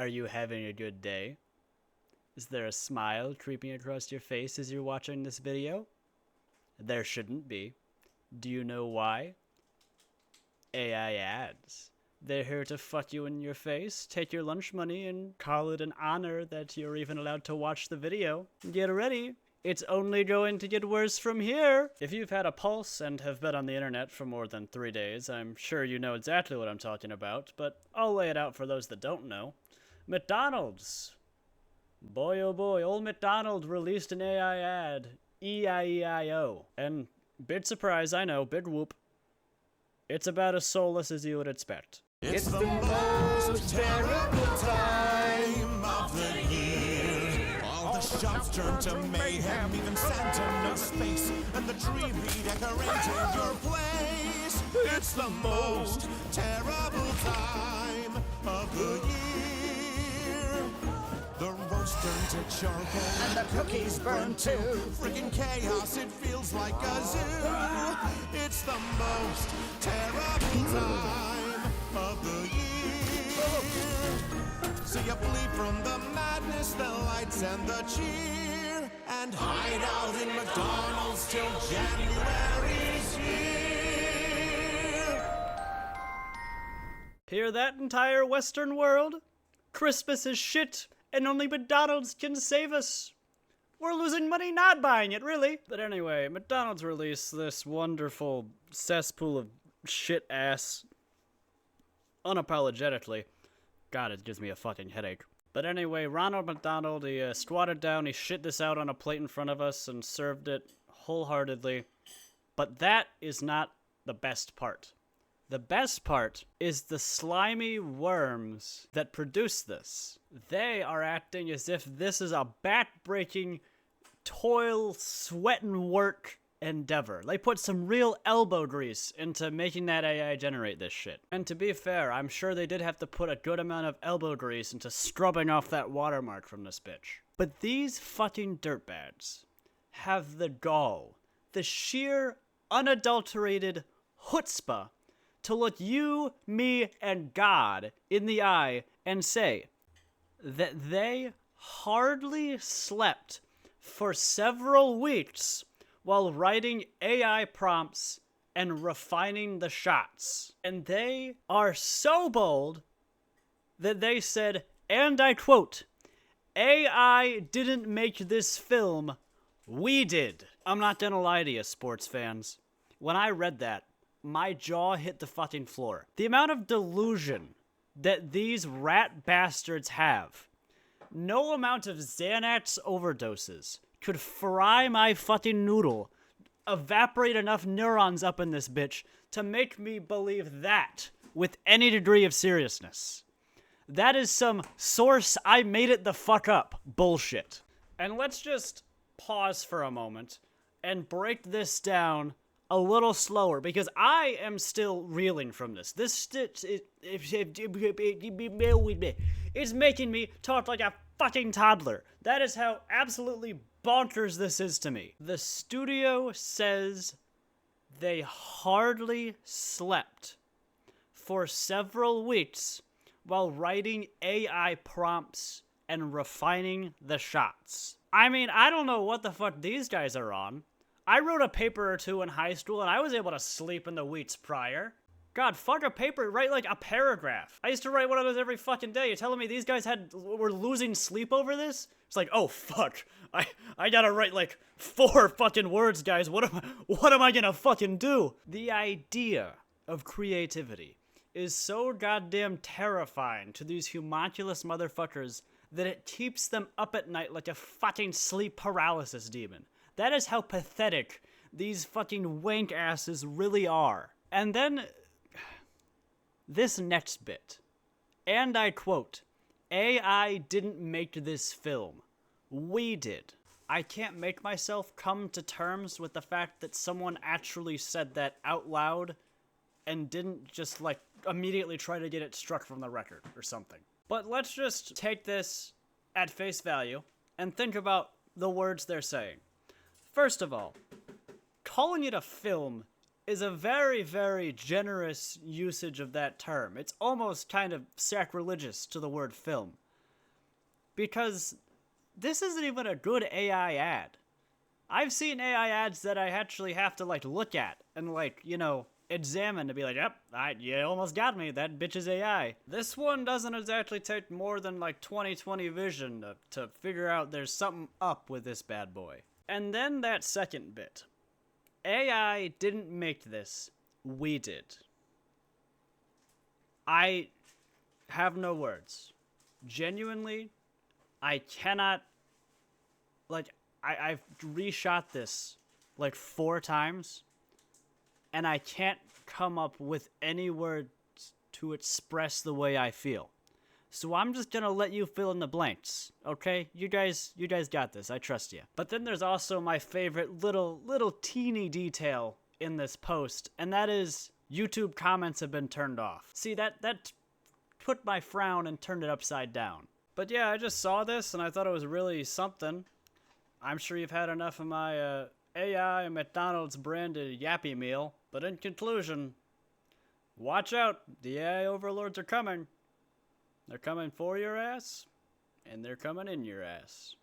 Are you having a good day? Is there a smile creeping across your face as you're watching this video? There shouldn't be. Do you know why? AI ads. They're here to fuck you in your face, take your lunch money, and call it an honor that you're even allowed to watch the video. Get ready. It's only going to get worse from here. If you've had a pulse and have been on the internet for more than 3 days, I'm sure you know exactly what I'm talking about, but I'll lay it out for those that don't know. McDonald's. Boy oh boy, old McDonald released an AI ad. E-I-E-I-O. And big surprise, I know, big whoop. It's about as soulless as you would expect. It's the most terrible time of the year. All the shops turn to mayhem, even Santa knows space, and the tree redecorated your place. It's the most terrible time of the year. The roast turned to charcoal, and the cookies burn too. Freaking chaos, it feels like a zoo. It's the most terrible time of the year. So you flee from the madness, the lights, and the cheer, and hide out in McDonald's till January's here. Hear that, entire Western world? Christmas is shit, and only McDonald's can save us. We're losing money not buying it, really. But anyway, McDonald's released this wonderful cesspool of shit ass unapologetically. God, it gives me a fucking headache. But anyway, Ronald McDonald, he squatted down, he shit this out on a plate in front of us and served it wholeheartedly. But that is not the best part. The best part is the slimy worms that produce this. They are acting as if this is a back-breaking, toil, sweat and work endeavor. They put some real elbow grease into making that AI generate this shit. And to be fair, I'm sure they did have to put a good amount of elbow grease into scrubbing off that watermark from this bitch. But these fucking dirtbags have the gall, the sheer, unadulterated chutzpah to look you, me, and God in the eye and say that they hardly slept for several weeks while writing AI prompts and refining the shots. And they are so bold that they said, and I quote, "AI didn't make this film, we did." I'm not gonna lie to you, sports fans. When I read that, my jaw hit the fucking floor. The amount of delusion that these rat bastards have. No amount of Xanax overdoses could fry my fucking noodle, evaporate enough neurons up in this bitch to make me believe that with any degree of seriousness. That is some source I made it the fuck up bullshit. And let's just pause for a moment and break this down a little slower, because I am still reeling from this. This it's making me talk like a fucking toddler. That is how absolutely bonkers this is to me. The studio says they hardly slept for several weeks while writing AI prompts and refining the shots. I mean, I don't know what the fuck these guys are on. I wrote a paper or two in high school, and I was able to sleep in the weeks prior. God, fuck a paper, write like a paragraph. I used to write one of those every fucking day. You're telling me these guys were losing sleep over this? It's like, oh fuck, I gotta write like 4 fucking words, guys. What am I gonna fucking do? The idea of creativity is so goddamn terrifying to these homunculus motherfuckers that it keeps them up at night like a fucking sleep paralysis demon. That is how pathetic these fucking wank asses really are. And then, this next bit. And I quote, "AI didn't make this film. We did." I can't make myself come to terms with the fact that someone actually said that out loud and didn't just, like, immediately try to get it struck from the record or something. But let's just take this at face value and think about the words they're saying. First of all, calling it a film is a very, very generous usage of that term. It's almost kind of sacrilegious to the word film. because this isn't even a good AI ad. I've seen AI ads that I actually have to, like, look at and, like, you know, examine to be like, yep, you almost got me, that bitch is AI. This one doesn't exactly take more than, like, 20/20 vision to figure out there's something up with this bad boy. And then that second bit. AI didn't make this, we did. I have no words. Genuinely, I cannot, like, I've reshot this like 4 times, and I can't come up with any words to express the way I feel. So I'm just gonna let you fill in the blanks, okay? You guys got this. I trust you. But then there's also my favorite little teeny detail in this post, and that is YouTube comments have been turned off. See, that put my frown and turned it upside down. But yeah, I just saw this and I thought it was really something. I'm sure you've had enough of my AI McDonald's branded Yappy Meal, but in conclusion, watch out, the AI overlords are coming. They're coming for your ass, and they're coming in your ass.